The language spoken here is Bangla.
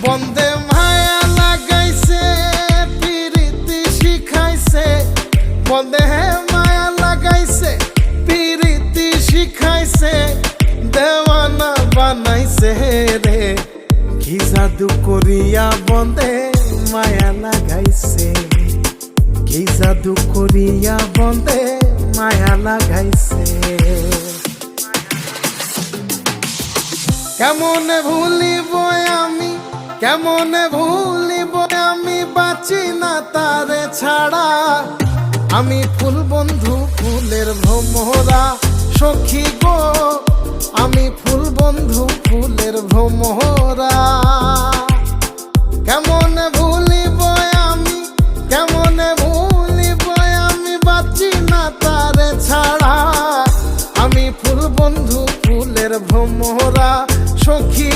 বন্দে মায়া লাগাইছে পিরিতি শিখাইছে, বন্দে মায়া লাগাইছে পিরিতি শিখাইছে, দেওয়ানা বানাইছে রে। কি জাদু করিয়া বন্দে মায়া লাগাইছে, কি জাদু করিয়া বন্দে মায়া লাগাইছে। কেমনে ভুলিব আমি, কেমনে ভুলিব আমি, বাঁচি না তারে ছাড়া। আমি ফুল বন্ধু ফুলের ভ্রমরা সখী গো, আমি ফুল বন্ধু ফুলের ভ্রমরা।